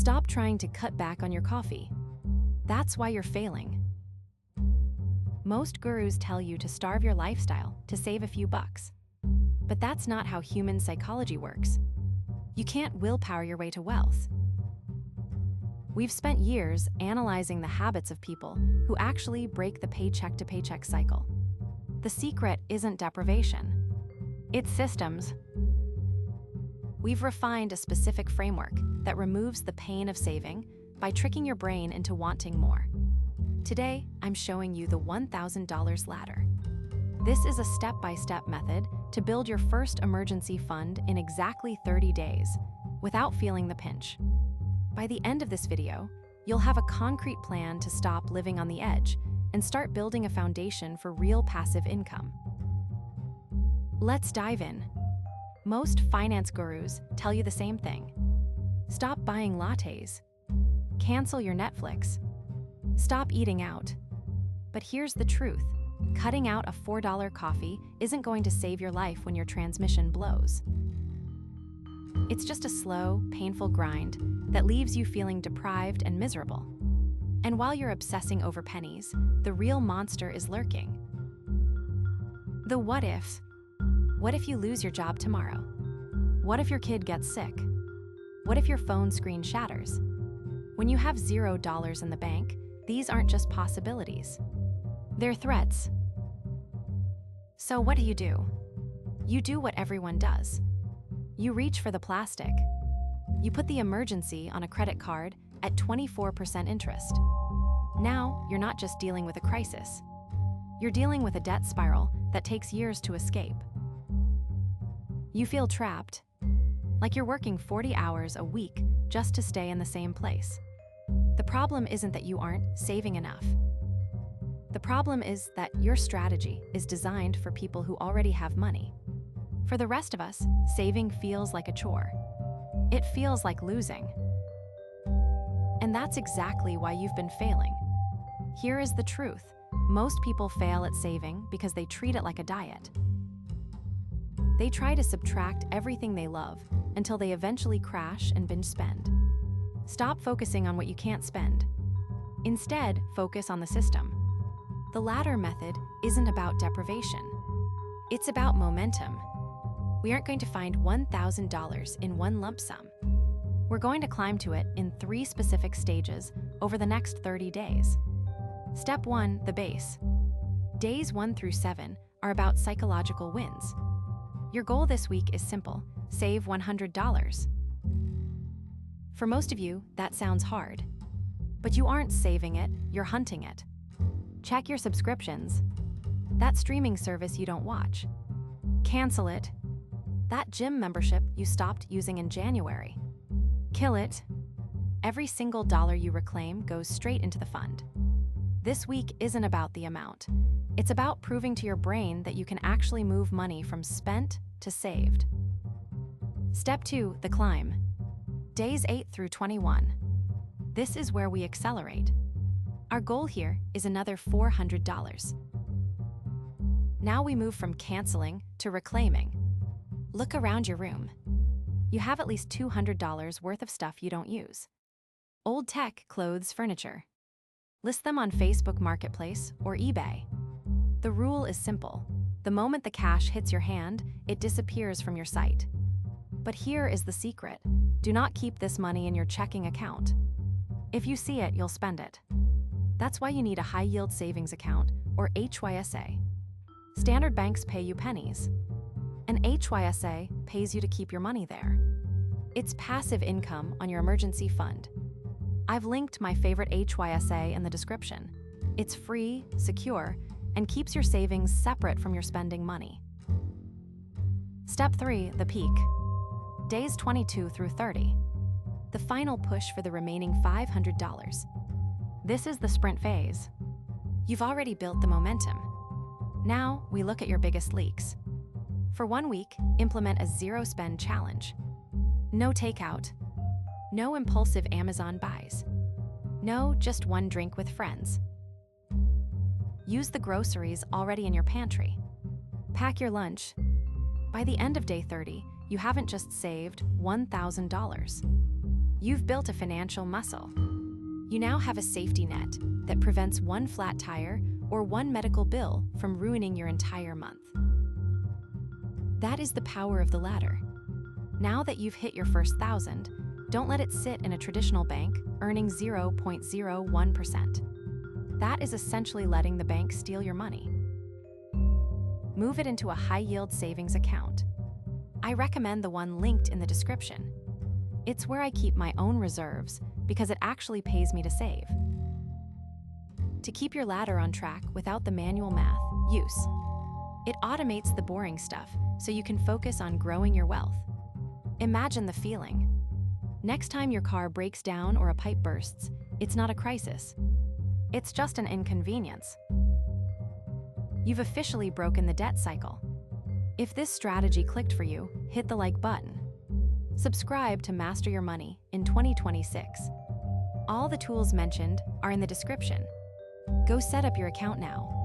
Stop trying to cut back on your coffee. That's why you're failing. Most gurus tell you to starve your lifestyle to save a few bucks. But that's not how human psychology works. You can't willpower your way to wealth. We've spent years analyzing the habits of people who actually break the paycheck-to-paycheck cycle. The secret isn't deprivation. It's systems. We've refined a specific framework that removes the pain of saving by tricking your brain into wanting more. Today, I'm showing you the $1,000 ladder. This is a step-by-step method to build your first emergency fund in exactly 30 days without feeling the pinch. By the end of this video, you'll have a concrete plan to stop living on the edge and start building a foundation for real passive income. Let's dive in. Most finance gurus tell you the same thing. Stop buying lattes. Cancel your Netflix. Stop eating out. But here's the truth. Cutting out a $4 coffee isn't going to save your life when your transmission blows. It's just a slow, painful grind that leaves you feeling deprived and miserable. And while you're obsessing over pennies, the real monster is lurking. The what ifs. What if you lose your job tomorrow? What if your kid gets sick? What if your phone screen shatters? When you have $0 in the bank, these aren't just possibilities. They're threats. So what do? You do what everyone does. You reach for the plastic. You put the emergency on a credit card at 24% interest. Now, you're not just dealing with a crisis. You're dealing with a debt spiral that takes years to escape. You feel trapped, like you're working 40 hours a week just to stay in the same place. The problem isn't that you aren't saving enough. The problem is that your strategy is designed for people who already have money. For the rest of us, saving feels like a chore. It feels like losing. And that's exactly why you've been failing. Here is the truth. Most people fail at saving because they treat it like a diet. They try to subtract everything they love until they eventually crash and binge spend. Stop focusing on what you can't spend. Instead, focus on the system. The ladder method isn't about deprivation. It's about momentum. We aren't going to find $1,000 in one lump sum. We're going to climb to it in 3 specific stages over the next 30 days. Step 1, the base. Days 1 through 7 are about psychological wins. Your goal this week is simple: save $100. For most of you, that sounds hard. But you aren't saving it, you're hunting it. Check your subscriptions. That streaming service you don't watch. Cancel it. That gym membership you stopped using in January. Kill it. Every single dollar you reclaim goes straight into the fund. This week isn't about the amount. It's about proving to your brain that you can actually move money from spent to saved. Step 2, the climb. Days 8 through 21. This is where we accelerate. Our goal here is another $400. Now we move from canceling to reclaiming. Look around your room. You have at least $200 worth of stuff you don't use. Old tech, clothes, furniture. List them on Facebook Marketplace or eBay. The rule is simple. The moment the cash hits your hand, it disappears from your sight. But here is the secret. Do not keep this money in your checking account. If you see it, you'll spend it. That's why you need a high-yield savings account, or HYSA. Standard banks pay you pennies. An HYSA pays you to keep your money there. It's passive income on your emergency fund. I've linked my favorite HYSA in the description. It's free, secure, and keeps your savings separate from your spending money. Step 3, the peak. Days 22 through 30. The final push for the remaining $500. This is the sprint phase. You've already built the momentum. Now, we look at your biggest leaks. For 1 week, implement a zero-spend challenge. No takeout. No impulsive Amazon buys. No, just one drink with friends. Use the groceries already in your pantry. Pack your lunch. By the end of day 30, you haven't just saved $1,000. You've built a financial muscle. You now have a safety net that prevents one flat tire or one medical bill from ruining your entire month. That is the power of the ladder. Now that you've hit your first 1,000, don't let it sit in a traditional bank earning 0.01%. That is essentially letting the bank steal your money. Move it into a high-yield savings account. I recommend the one linked in the description. It's where I keep my own reserves because it actually pays me to save. To keep your ladder on track without the manual math, use. It automates the boring stuff so you can focus on growing your wealth. Imagine the feeling. Next time your car breaks down or a pipe bursts, it's not a crisis. It's just an inconvenience. You've officially broken the debt cycle. If this strategy clicked for you, hit the like button. Subscribe to Master Your Money in 2026. All the tools mentioned are in the description. Go set up your account now.